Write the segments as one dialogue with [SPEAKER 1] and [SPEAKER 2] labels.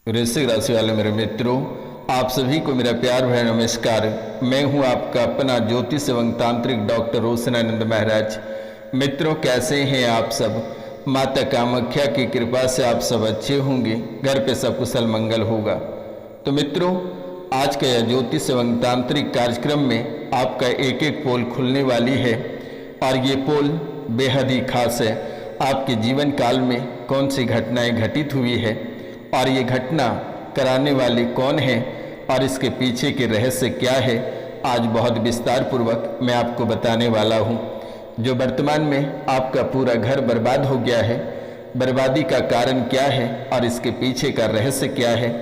[SPEAKER 1] वृश्चिक राशि वाले मेरे मित्रों, आप सभी को मेरा प्यार भरा नमस्कार। मैं हूं आपका अपना ज्योतिष एवं तांत्रिक डॉक्टर रोशनानंद महाराज। मित्रों, कैसे हैं आप सब? माता कामाख्या की कृपा से आप सब अच्छे होंगे, घर पे सब कुशल मंगल होगा। तो मित्रों, आज का यह ज्योतिष एवं तांत्रिक कार्यक्रम में आपका एक एक पोल खुलने वाली है और ये पोल बेहद ही खास है। आपके जीवन काल में कौन सी घटनाएं घटित हुई है और ये घटना कराने वाले कौन हैं और इसके पीछे के रहस्य क्या है, आज बहुत विस्तार पूर्वक मैं आपको बताने वाला हूँ। जो वर्तमान में आपका पूरा घर बर्बाद हो गया है, बर्बादी का कारण क्या है और इसके पीछे का रहस्य क्या है,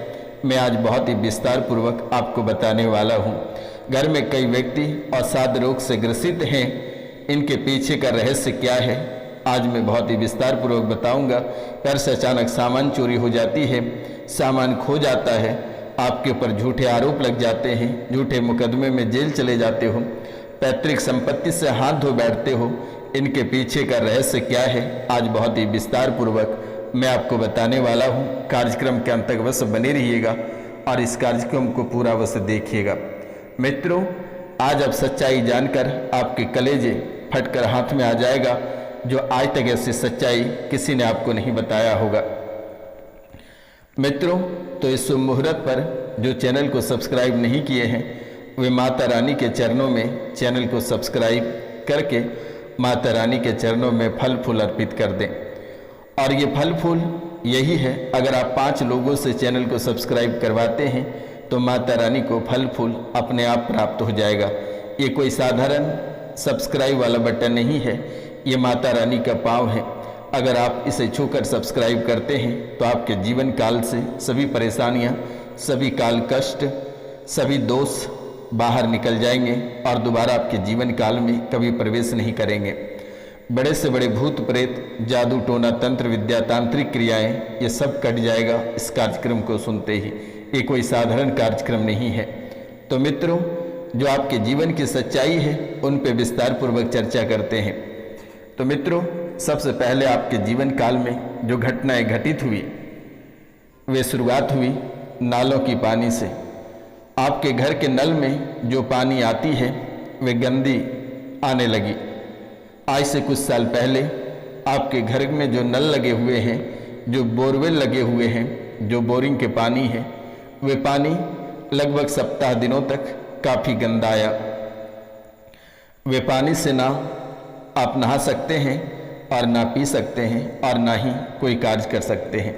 [SPEAKER 1] मैं आज बहुत ही विस्तार पूर्वक आपको बताने वाला हूँ। घर में कई व्यक्ति अवसाद रोग से ग्रसित हैं, इनके पीछे का रहस्य क्या है आज मैं बहुत ही विस्तार पूर्वक बताऊंगा। घर से अचानक सामान चोरी हो जाती है, सामान खो जाता है, आपके ऊपर झूठे आरोप लग जाते हैं, झूठे मुकदमे में जेल चले जाते हो, पैतृक संपत्ति से हाथ धो बैठते हो, इनके पीछे का रहस्य क्या है आज बहुत ही विस्तार पूर्वक मैं आपको बताने वाला हूँ। कार्यक्रम के अंत तक अवश्य बने रहिएगा और इस कार्यक्रम को पूरा अवश्य देखिएगा। मित्रों, आज अब सच्चाई जानकर आपके कलेजे फटकर हाथ में आ जाएगा, जो आज तक ऐसी सच्चाई किसी ने आपको नहीं बताया होगा। मित्रों, तो इस शुभ मुहूर्त पर जो चैनल को सब्सक्राइब नहीं किए हैं वे माता रानी के चरणों में चैनल को सब्सक्राइब करके माता रानी के चरणों में फल फूल अर्पित कर दें। और ये फल फूल यही है, अगर आप 5 लोगों से चैनल को सब्सक्राइब करवाते हैं तो माता रानी को फल फूल अपने आप प्राप्त हो जाएगा। ये कोई साधारण सब्सक्राइब वाला बटन नहीं है, ये माता रानी का पाँव है। अगर आप इसे छूकर सब्सक्राइब करते हैं तो आपके जीवन काल से सभी परेशानियां, सभी काल कष्ट, सभी दोष बाहर निकल जाएंगे और दोबारा आपके जीवन काल में कभी प्रवेश नहीं करेंगे। बड़े से बड़े भूत प्रेत, जादू टोना, तंत्र विद्या, तांत्रिक क्रियाएं, ये सब कट जाएगा इस कार्यक्रम को सुनते ही। ये कोई साधारण कार्यक्रम नहीं है। तो मित्रों, जो आपके जीवन की सच्चाई है उन पे विस्तार पूर्वक चर्चा करते हैं। तो मित्रों, सबसे पहले आपके जीवन काल में जो घटनाएं घटित हुई वे शुरुआत हुई नालों की पानी से। आपके घर के नल में जो पानी आती है वे गंदी आने लगी। आज से कुछ साल पहले आपके घर में जो नल लगे हुए हैं, जो बोरवेल लगे हुए हैं, जो बोरिंग के पानी है, वे पानी लगभग सप्ताह दिनों तक काफ़ी गंदा आया। वे पानी से ना आप नहा सकते हैं और ना पी सकते हैं और ना ही कोई कार्य कर सकते हैं।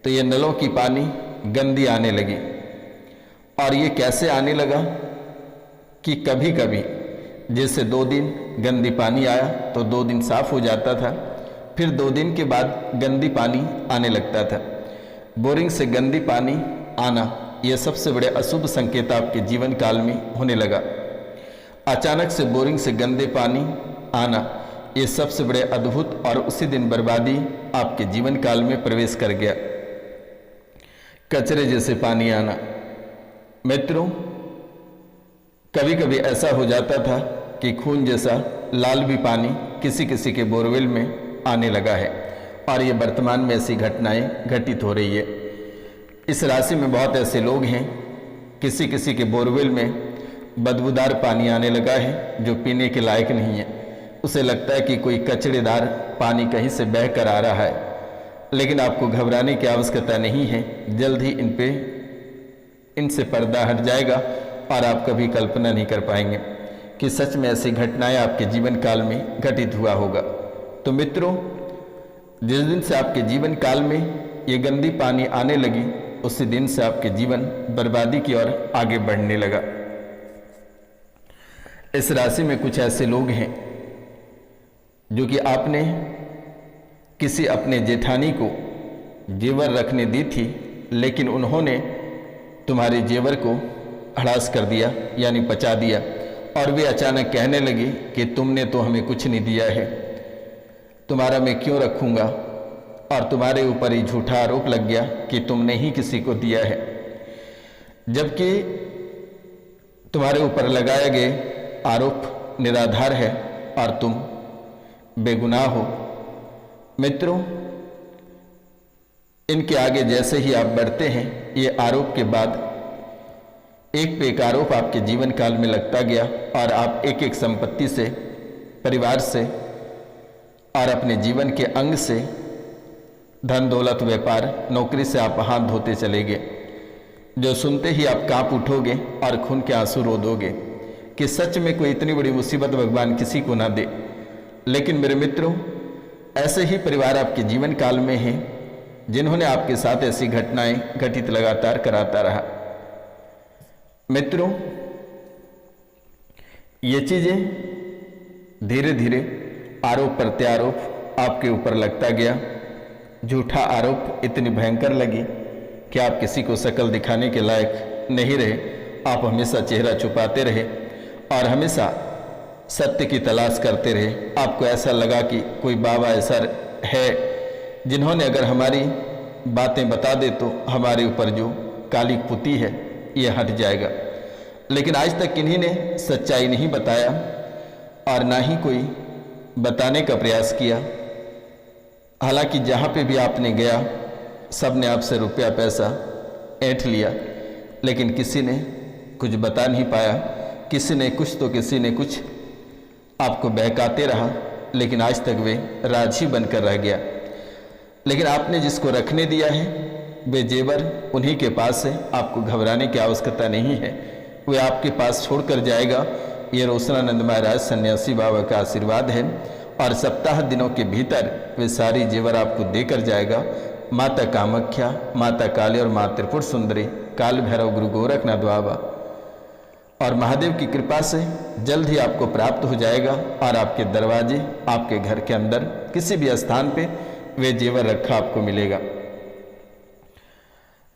[SPEAKER 1] तो ये नलों की पानी गंदी आने लगी। और ये कैसे आने लगा कि कभी कभी जैसे 2 दिन गंदी पानी आया तो 2 दिन साफ हो जाता था, फिर 2 दिन के बाद गंदी पानी आने लगता था। बोरिंग से गंदी पानी आना यह सबसे बड़े अशुभ संकेत आपके जीवन काल में होने लगा। अचानक से बोरिंग से गंदे पानी आना ये सबसे बड़े अद्भुत और उसी दिन बर्बादी आपके जीवन काल में प्रवेश कर गया। कचरे जैसे पानी आना। मित्रों, कभी कभी ऐसा हो जाता था कि खून जैसा लाल भी पानी किसी किसी के बोरवेल में आने लगा है और ये वर्तमान में ऐसी घटनाएं घटित हो रही है। इस राशि में बहुत ऐसे लोग हैं, किसी किसी के बोरवेल में बदबूदार पानी आने लगा है जो पीने के लायक नहीं है। उसे लगता है कि कोई कचड़ेदार पानी कहीं से बह कर आ रहा है, लेकिन आपको घबराने की आवश्यकता नहीं है। जल्द ही इनसे पर्दा हट जाएगा और आप कभी कल्पना नहीं कर पाएंगे कि सच में ऐसी घटनाएं आपके जीवन काल में घटित हुआ होगा। तो मित्रों, जिस दिन से आपके जीवन काल में ये गंदी पानी आने लगी, उसी दिन से आपके जीवन बर्बादी की ओर आगे बढ़ने लगा। इस राशि में कुछ ऐसे लोग हैं जो कि आपने किसी अपने जेठानी को जेवर रखने दी थी, लेकिन उन्होंने तुम्हारे जेवर को हड़ास कर दिया, यानी पचा दिया, और वे अचानक कहने लगी कि तुमने तो हमें कुछ नहीं दिया है, तुम्हारा मैं क्यों रखूँगा, और तुम्हारे ऊपर ही झूठा आरोप लग गया कि तुमने ही किसी को दिया है, जबकि तुम्हारे ऊपर लगाए गए आरोप निराधार है और तुम बेगुनाह हो। मित्रों, इनके आगे जैसे ही आप बढ़ते हैं, ये आरोप के बाद एक पे एक आरोप आपके जीवन काल में लगता गया और आप एक एक संपत्ति से, परिवार से और अपने जीवन के अंग से, धन दौलत व्यापार नौकरी से आप हाथ धोते चले गए, जो सुनते ही आप कांप उठोगे और खून के आंसू रो दोगे कि सच में कोई इतनी बड़ी मुसीबत भगवान किसी को ना दे। लेकिन मेरे मित्रों, ऐसे ही परिवार आपके जीवन काल में हैं जिन्होंने आपके साथ ऐसी घटनाएं घटित लगातार कराता रहा। मित्रों, ये चीजें धीरे धीरे आरोप प्रत्यारोप आपके ऊपर लगता गया। झूठा आरोप इतनी भयंकर लगी कि आप किसी को शक्ल दिखाने के लायक नहीं रहे। आप हमेशा चेहरा छुपाते रहे और हमेशा सत्य की तलाश करते रहे। आपको ऐसा लगा कि कोई बाबा ऐसा है जिन्होंने अगर हमारी बातें बता दे तो हमारे ऊपर जो काली पुती है ये हट जाएगा। लेकिन आज तक किन्हीं ने सच्चाई नहीं बताया और ना ही कोई बताने का प्रयास किया। हालांकि जहाँ पे भी आपने गया, सब ने आपसे रुपया पैसा ऐंठ लिया, लेकिन किसी ने कुछ बता नहीं पाया। किसी ने कुछ तो किसी ने कुछ आपको बहकाते रहा, लेकिन आज तक वे राज ही बनकर रह गया। लेकिन आपने जिसको रखने दिया है वे जेवर उन्हीं के पास है। आपको घबराने की आवश्यकता नहीं है, वे आपके पास छोड़कर जाएगा। ये रोशनानंद महाराज सन्यासी बाबा का आशीर्वाद है और सप्ताह दिनों के भीतर वे सारी जेवर आपको देकर जाएगा। माता कामाख्या, माता काली और माँ त्रिपुर सुंदरी, काल भैरव, गुरु गोरखनाथ बाबा और महादेव की कृपा से जल्द ही आपको प्राप्त हो जाएगा और आपके दरवाजे, आपके घर के अंदर किसी भी स्थान पे वे जेवर रखा आपको मिलेगा।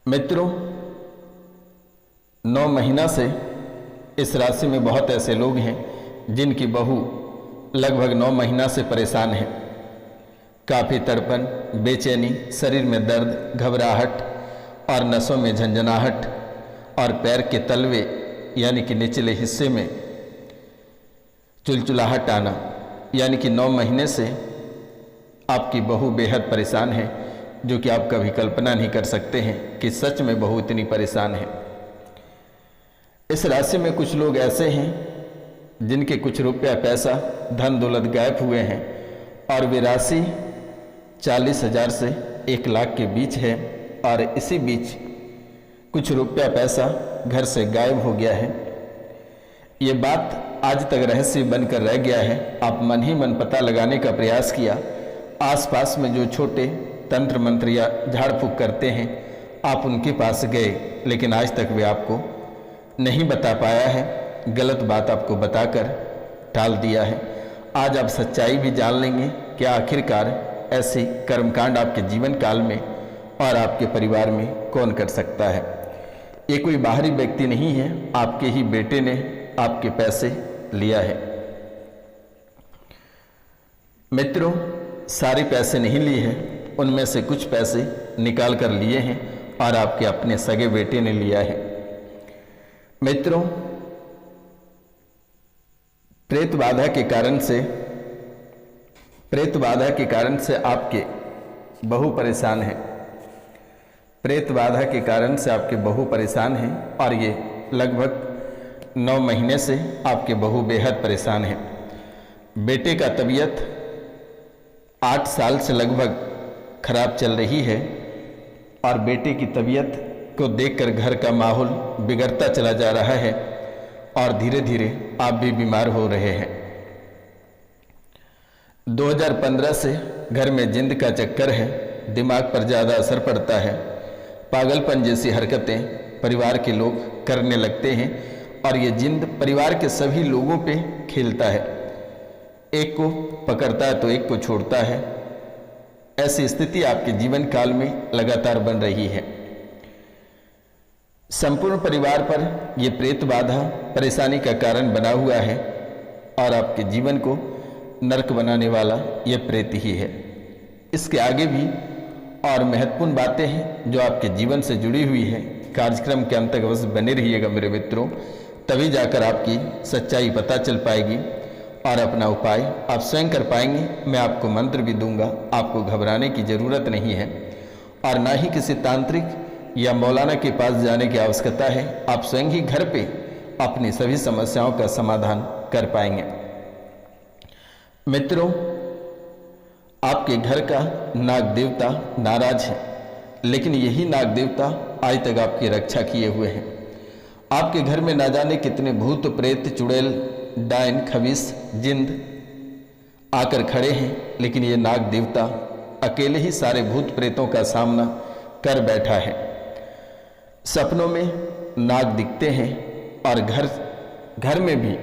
[SPEAKER 1] मित्रों, 9 महीना से इस राशि में बहुत ऐसे लोग हैं जिनकी बहू लगभग 9 महीना से परेशान है। काफ़ी तड़पन, बेचैनी, शरीर में दर्द, घबराहट और नसों में झंझनाहट और पैर के तलवे यानी कि निचले हिस्से में चुलचुलाहट आना, यानी कि 9 महीने से आपकी बहू बेहद परेशान है, जो कि आप कभी कल्पना नहीं कर सकते हैं कि सच में बहू इतनी परेशान है। इस राशि में कुछ लोग ऐसे हैं जिनके कुछ रुपया पैसा, धन दौलत गायब हुए हैं और वे राशि 40,000 से 1 लाख के बीच है और इसी बीच कुछ रुपया पैसा घर से गायब हो गया है। ये बात आज तक रहस्य बनकर रह गया है। आप मन ही मन पता लगाने का प्रयास किया। आसपास में जो छोटे तंत्र मंत्र या झाड़ फूक करते हैं, आप उनके पास गए, लेकिन आज तक वे आपको नहीं बता पाया है। गलत बात आपको बताकर टाल दिया है। आज आप सच्चाई भी जान लेंगे कि आखिरकार ऐसी कर्मकांड आपके जीवन काल में और आपके परिवार में कौन कर सकता है। ये कोई बाहरी व्यक्ति नहीं है, आपके ही बेटे ने आपके पैसे लिया है। मित्रों, सारे पैसे नहीं लिए हैं, उनमें से कुछ पैसे निकाल कर लिए हैं और आपके अपने सगे बेटे ने लिया है। मित्रों, प्रेत बाधा के कारण से आपके बहु परेशान है। प्रेत बाधा के कारण से आपके बहु परेशान हैं और ये लगभग 9 महीने से आपके बहु बेहद परेशान है। बेटे का तबीयत 8 साल से लगभग खराब चल रही है और बेटे की तबीयत को देखकर घर का माहौल बिगड़ता चला जा रहा है और धीरे धीरे आप भी बीमार हो रहे हैं। 2015 से घर में जिंद का चक्कर है, दिमाग पर ज़्यादा असर पड़ता है, पागलपन जैसी हरकतें परिवार के लोग करने लगते हैं और ये जिंद परिवार के सभी लोगों पे खेलता है। एक को पकड़ता है तो एक को छोड़ता है। ऐसी स्थिति आपके जीवन काल में लगातार बन रही है। संपूर्ण परिवार पर यह प्रेत बाधा परेशानी का कारण बना हुआ है और आपके जीवन को नरक बनाने वाला यह प्रेत ही है। इसके आगे भी और महत्वपूर्ण बातें हैं जो आपके जीवन से जुड़ी हुई है। कार्यक्रम के अंत तक अवश्य बने रहिएगा मेरे मित्रों, तभी जाकर आपकी सच्चाई पता चल पाएगी और अपना उपाय आप स्वयं कर पाएंगे। मैं आपको मंत्र भी दूंगा, आपको घबराने की ज़रूरत नहीं है और ना ही किसी तांत्रिक या मौलाना के पास जाने की आवश्यकता है। आप स्वयं ही घर पे अपनी सभी समस्याओं का समाधान कर पाएंगे। मित्रों, आपके घर का नाग देवता नाराज है, लेकिन यही नाग देवता आज तक आपकी रक्षा किए हुए हैं। आपके घर में ना जाने कितने भूत प्रेत चुड़ैल डायन खबीस जिंद आकर खड़े हैं, लेकिन ये नाग देवता अकेले ही सारे भूत प्रेतों का सामना कर बैठा है। सपनों में नाग दिखते हैं और घर में भी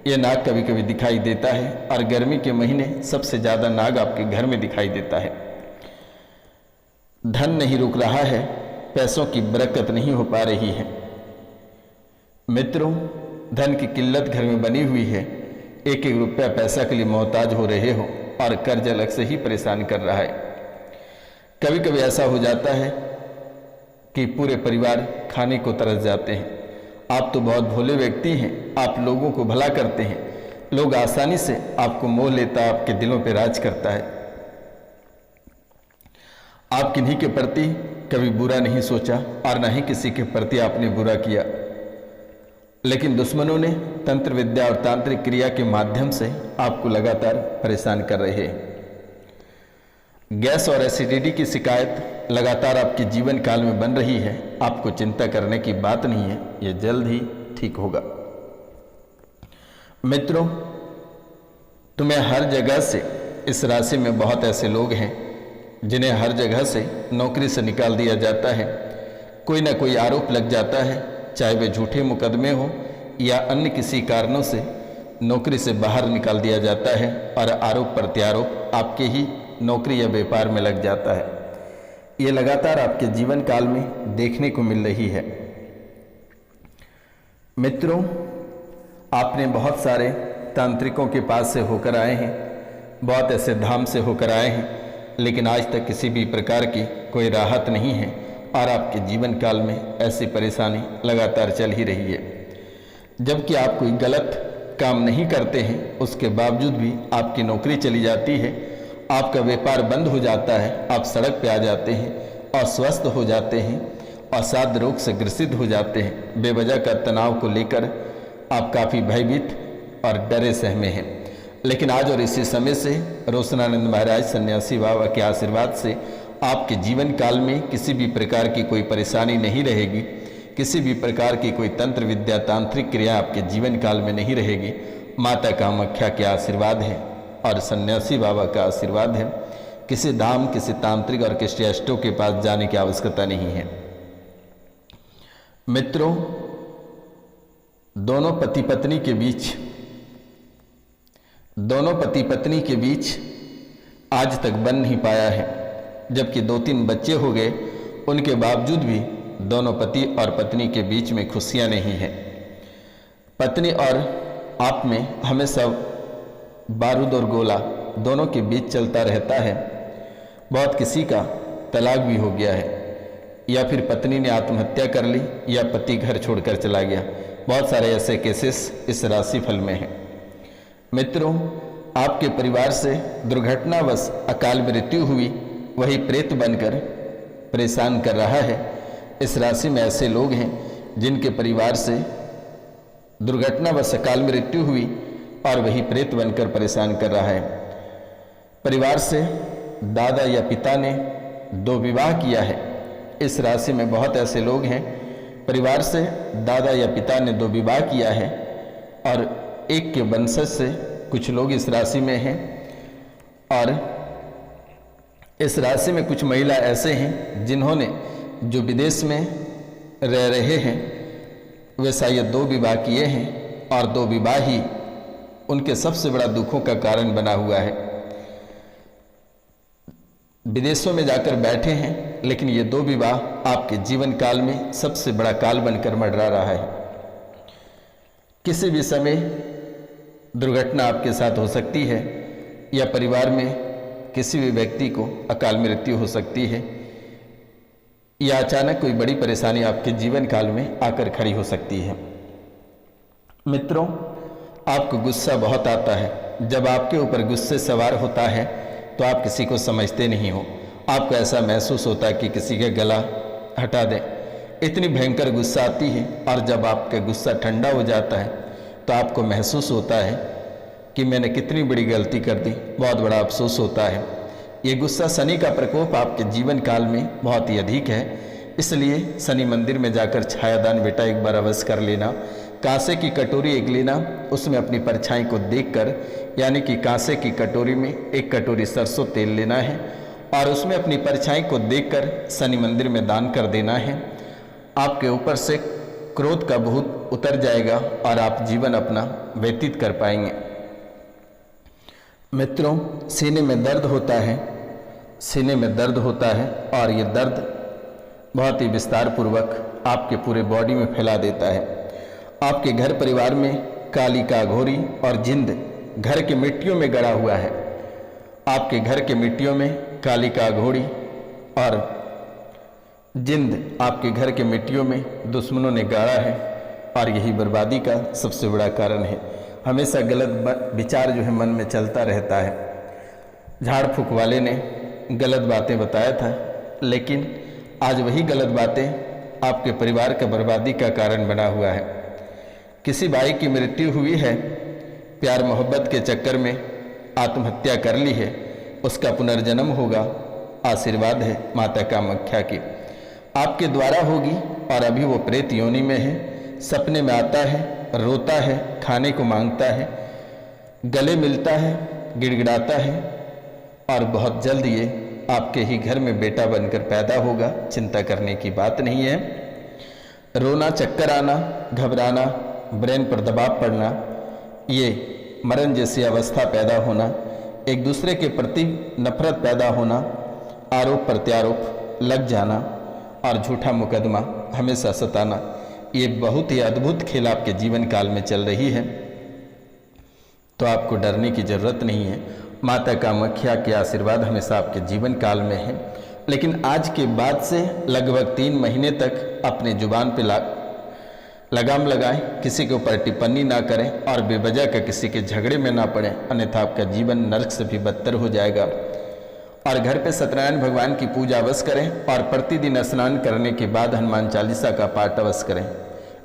[SPEAKER 1] ये नाग कभी कभी दिखाई देता है, और गर्मी के महीने सबसे ज़्यादा नाग आपके घर में दिखाई देता है। धन नहीं रुक रहा है, पैसों की बरकत नहीं हो पा रही है। मित्रों, धन की किल्लत घर में बनी हुई है। एक एक रुपया पैसा के लिए मोहताज हो रहे हो, और कर्ज अलग से ही परेशान कर रहा है। कभी कभी ऐसा हो जाता है कि पूरे परिवार खाने को तरस जाते हैं। आप तो बहुत भोले व्यक्ति हैं, आप लोगों को भला करते हैं, लोग आसानी से आपको मोह लेता, आपके दिलों पे राज करता है। आप किन्हीं के प्रति कभी बुरा नहीं सोचा और न ही किसी के प्रति आपने बुरा किया, लेकिन दुश्मनों ने तंत्र विद्या और तांत्रिक क्रिया के माध्यम से आपको लगातार परेशान कर रहे हैं। गैस और एसिडिटी की शिकायत लगातार आपके जीवन काल में बन रही है। आपको चिंता करने की बात नहीं है, यह जल्द ही ठीक होगा। मित्रों, तुम्हें हर जगह से, इस राशि में बहुत ऐसे लोग हैं जिन्हें हर जगह से नौकरी से निकाल दिया जाता है। कोई ना कोई आरोप लग जाता है, चाहे वे झूठे मुकदमे हो या अन्य किसी कारणों से नौकरी से बाहर निकाल दिया जाता है, और आरोप प्रत्यारोप आपके ही नौकरी या व्यापार में लग जाता है। ये लगातार आपके जीवन काल में देखने को मिल रही है। मित्रों, आपने बहुत सारे तांत्रिकों के पास से होकर आए हैं, बहुत ऐसे धाम से होकर आए हैं, लेकिन आज तक किसी भी प्रकार की कोई राहत नहीं है, और आपके जीवन काल में ऐसी परेशानी लगातार चल ही रही है। जबकि आप कोई गलत काम नहीं करते हैं, उसके बावजूद भी आपकी नौकरी चली जाती है, आपका व्यापार बंद हो जाता है, आप सड़क पे आ जाते हैं, अस्वस्थ हो जाते हैं, अवसाद रोग से ग्रसित हो जाते हैं। बेवजह का तनाव को लेकर आप काफ़ी भयभीत और डरे सहमे हैं। लेकिन आज और इसी समय से रोशनानंद महाराज सन्यासी बाबा के आशीर्वाद से आपके जीवन काल में किसी भी प्रकार की कोई परेशानी नहीं रहेगी, किसी भी प्रकार की कोई तंत्र विद्या तांत्रिक क्रिया आपके जीवन काल में नहीं रहेगी। माता कामाख्या के आशीर्वाद है और सन्यासी बाबा का आशीर्वाद है। किसी धाम, किसी तांत्रिक और किसी अष्टों के पास जाने की आवश्यकता नहीं है। मित्रों, दोनों पति पत्नी के बीच आज तक बन नहीं पाया है, जबकि 2-3 बच्चे हो गए, उनके बावजूद भी दोनों पति और पत्नी के बीच में खुशियां नहीं है। पत्नी और आप में हमेशा बारूद और गोला दोनों के बीच चलता रहता है। बहुत किसी का तलाक भी हो गया है, या फिर पत्नी ने आत्महत्या कर ली, या पति घर छोड़कर चला गया। बहुत सारे ऐसे केसेस इस राशिफल में हैं। मित्रों, आपके परिवार से दुर्घटनावश अकाल मृत्यु हुई, वही प्रेत बनकर परेशान कर रहा है। इस राशि में ऐसे लोग हैं जिनके परिवार से दुर्घटनावश अकाल मृत्यु हुई और वही प्रेत बनकर परेशान कर रहा है। परिवार से दादा या पिता ने 2 विवाह किया है। इस राशि में बहुत ऐसे लोग हैं, परिवार से दादा या पिता ने 2 विवाह किया है, और एक के वंशज से कुछ लोग इस राशि में हैं। और इस राशि में कुछ महिला ऐसे हैं जिन्होंने, जो विदेश में रह रहे हैं, वे शायद 2 विवाह किए हैं, और 2 विवाह ही उनके सबसे बड़ा दुखों का कारण बना हुआ है। विदेशों में जाकर बैठे हैं, लेकिन ये 2 विवाह आपके जीवन काल में सबसे बड़ा काल बनकर मंडरा रहा है। किसी भी समय दुर्घटना आपके साथ हो सकती है, या परिवार में किसी भी व्यक्ति को अकाल मृत्यु हो सकती है, या अचानक कोई बड़ी परेशानी आपके जीवन काल में आकर खड़ी हो सकती है। मित्रों, आपको गुस्सा बहुत आता है। जब आपके ऊपर गुस्से सवार होता है तो आप किसी को समझते नहीं हो। आपको ऐसा महसूस होता है कि किसी का गला हटा दें, इतनी भयंकर गुस्सा आती है। और जब आपका गुस्सा ठंडा हो जाता है तो आपको महसूस होता है कि मैंने कितनी बड़ी गलती कर दी, बहुत बड़ा अफसोस होता है। ये गुस्सा शनि का प्रकोप आपके जीवन काल में बहुत ही अधिक है, इसलिए शनि मंदिर में जाकर छायादान बेटा एक बार अवश्य कर लेना। कांसे की कटोरी एक लेना, उसमें अपनी परछाई को देखकर, यानी कि कांसे की कटोरी में एक कटोरी सरसों तेल लेना है और उसमें अपनी परछाई को देखकर शनि मंदिर में दान कर देना है। आपके ऊपर से क्रोध का भूत उतर जाएगा और आप जीवन अपना व्यतीत कर पाएंगे। मित्रों, सीने में दर्द होता है, सीने में दर्द होता है और ये दर्द बहुत ही विस्तार पूर्वक आपके पूरे बॉडी में फैला देता है। आपके घर परिवार में काली का घोरी और जिंद घर की मिट्टियों में गड़ा हुआ है। आपके घर के मिट्टियों में काली का घोड़ी और जिंद आपके घर के मिट्टियों में दुश्मनों ने गाड़ा है और यही बर्बादी का सबसे बड़ा कारण है। हमेशा गलत विचार जो है मन में चलता रहता है। झाड़ फूक वाले ने गलत बातें बताया था, लेकिन आज वही गलत बातें आपके परिवार का बर्बादी का कारण बना हुआ है। किसी भाई की मृत्यु हुई है, प्यार मोहब्बत के चक्कर में आत्महत्या कर ली है, उसका पुनर्जन्म होगा, आशीर्वाद है माता कामाख्या की, आपके द्वारा होगी। और अभी वो प्रेत योनि में है, सपने में आता है, रोता है, खाने को मांगता है, गले मिलता है, गिड़गिड़ाता है और बहुत जल्द ये आपके ही घर में बेटा बनकर पैदा होगा। चिंता करने की बात नहीं है। रोना, चक्कर आना, घबराना, ब्रेन पर दबाव पड़ना, ये मरण जैसी अवस्था पैदा होना, एक दूसरे के प्रति नफरत पैदा होना, आरोप प्रत्यारोप लग जाना और झूठा मुकदमा हमेशा सताना, ये बहुत ही अद्भुत खेल आपके जीवन काल में चल रही है। तो आपको डरने की जरूरत नहीं है। माता कामाख्या के आशीर्वाद हमेशा आपके जीवन काल में है। लेकिन आज के बाद से लगभग 3 महीने तक अपने जुबान पे लगाम लगाएं, किसी के ऊपर टिप्पणी ना करें और बेवजह का किसी के झगड़े में ना पड़ें, अन्यथा आपका जीवन नरक से भी बदतर हो जाएगा। और घर पे सत्यनारायण भगवान की पूजा अवश्य करें और प्रतिदिन स्नान करने के बाद हनुमान चालीसा का पाठ अवश्य करें।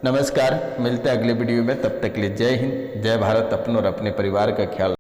[SPEAKER 1] नमस्कार, मिलते हैं अगले वीडियो में। तब तक के लिए जय हिंद, जय भारत। अपनों और अपने परिवार का ख्याल